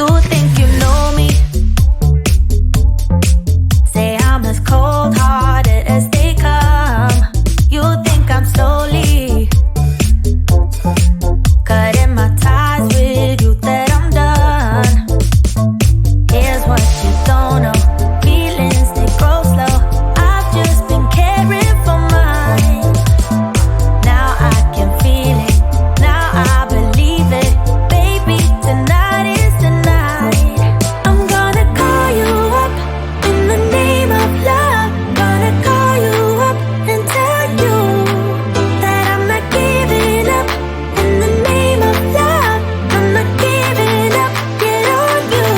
You think you know me? Say I'm as cold-hearted as they come. You think I'm slowly cutting my ties with you, that I'm done. Here's what you don't know. Feelings, they grow slow. I've just been caring for mine. Now I can feel it. Now I believe it. Baby, tonight is the night. I'm gonna call you up in the name of love. Gonna call you up and tell you that I'm not giving up. In the name of love, I'm not giving up. Get on you.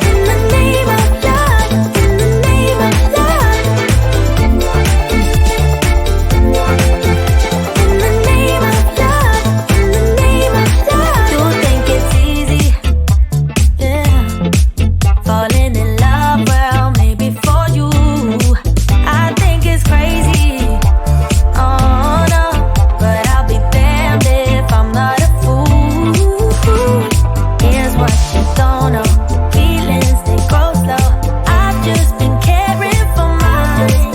In the name of love, in the name of love. In the name of love, in the name of love. You think it's easy, yeah, falling in love, well, maybe for you. I think it's crazy, oh no, but I'll be damned if I'm not a fool. Here's what you don't know. Feelings, they grow slow. I've just been caring for mine.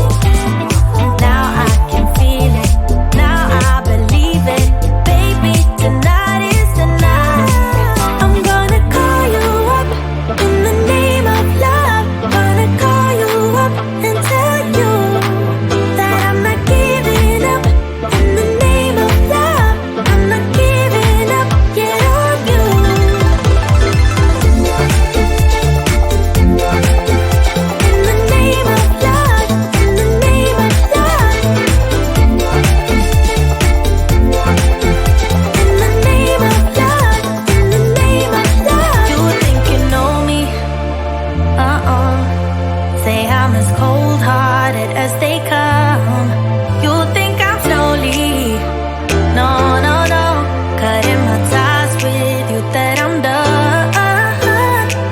Now I can feel it. Now I believe it. Baby, tonight is the night. I'm gonna call you up in the name of love. Gonna call you up and tell you that I'm not giving up. In the name of love, I'm not giving up. Get on you. In the name of love, in the name of love. In the name of love, in the name of love. You think you know me? Say I'm as cold-hearted as they come. You think I'm slowly, no, no, no, cutting my ties with you, that I'm done.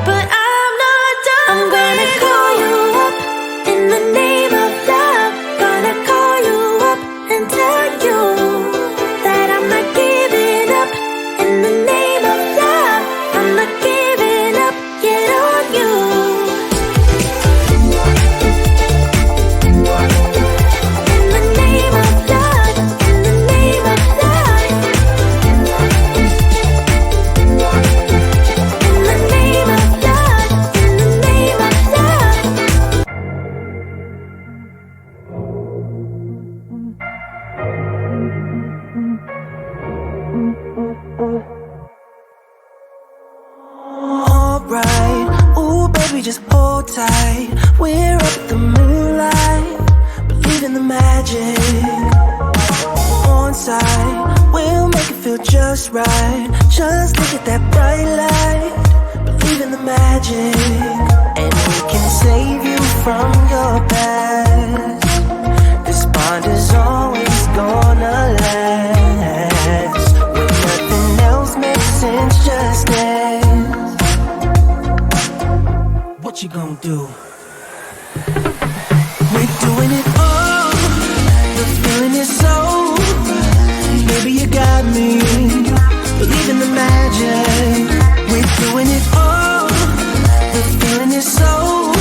But I'm not done. I'm gonna call you up in the name of love. Gonna call you up and tell you that I'm not giving up. In the name of love, I'm not giving up. Get on you. In the name of love, in the name of love. In the name of love, in the name of love. Alright, ooh baby, just hold tight. We're up the moonlight, believe in the magic. On side, we'll make it feel just right. Just look at that bright light, believe in the magic. And we can save you from your past. This bond is always gonna last. When nothing else makes sense, just dance. What you gonna do? We're doing it all. The feeling is so. Baby, you got me. Believe in the magic. We're doing it all. The feeling is so.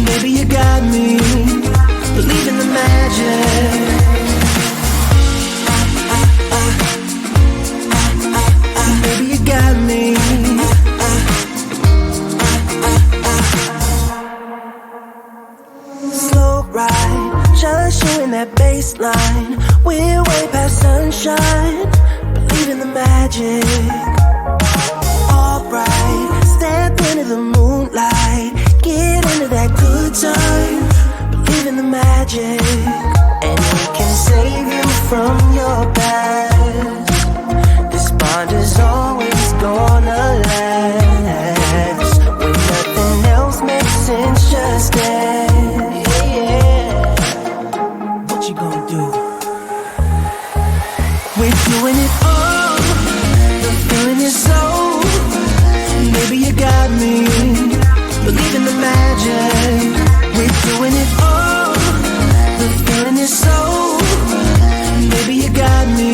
Baby, you got me. Believe in the magic. Baby, you got me. Slow ride, just you in that baseline. We're way past sunshine. Believe in the magic. Alright, step into the moonlight. Get into that good time. Believe in the magic. And we can save you from your past. This bond is always gonna last. When nothing else makes sense, just dance. Yeah. What you gonna do? We're doing it all. The feeling is so. Baby, you got me. Believe in the magic. We're doing it all. The feeling is so. Baby, you got me.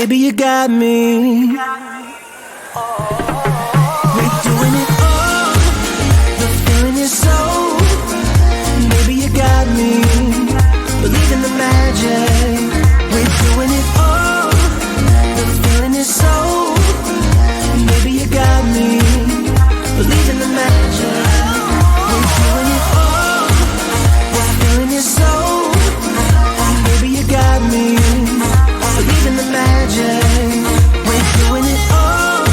Baby, you got me. We're doing it all. The feeling is so. Baby, you got me. Believe in the magic. We're doing it all. The feeling is so. Baby, you got me. Believe in the magic. We're doing it all. The feeling is so. Baby, you got me. Believe in the magic. We're doing it all.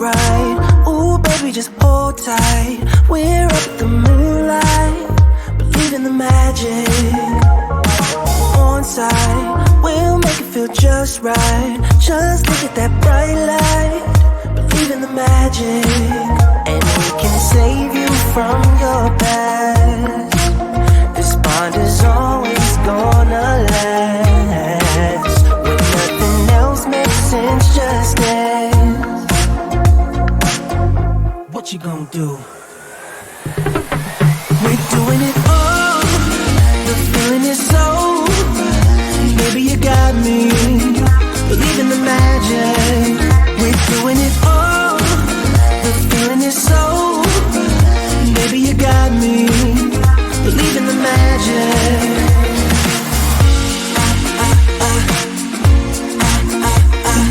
alright. Ooh, baby, just hold tight. We're up at the moonlight, believe in the magic. On side, we'll make it feel just right. Just look at that bright light, believe in the magic. And we can save you from your past. This bond is always gonna last. When nothing else makes sense, just dance. What you gonna do? We're doing it all. The feeling is so. Baby, you got me. Believe in the magic. We're doing it all. The feeling is so. Baby, you got me. Believe in the magic.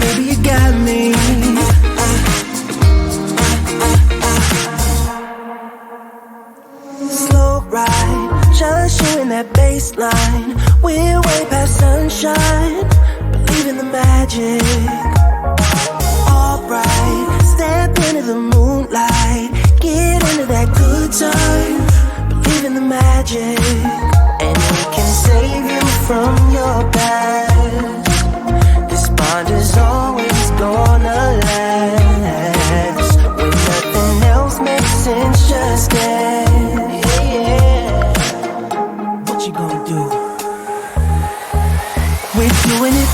Baby, you got me. Slow ride, just you in that baseline. We're way past sunshine. Believe in the magic. Alright, step into the moonlight. Get into that good time. Believe in the magic. And we can save you from your past. This bond is always gonna last. When nothing else makes sense, just dance. Yeah. What you gonna do? We're doing it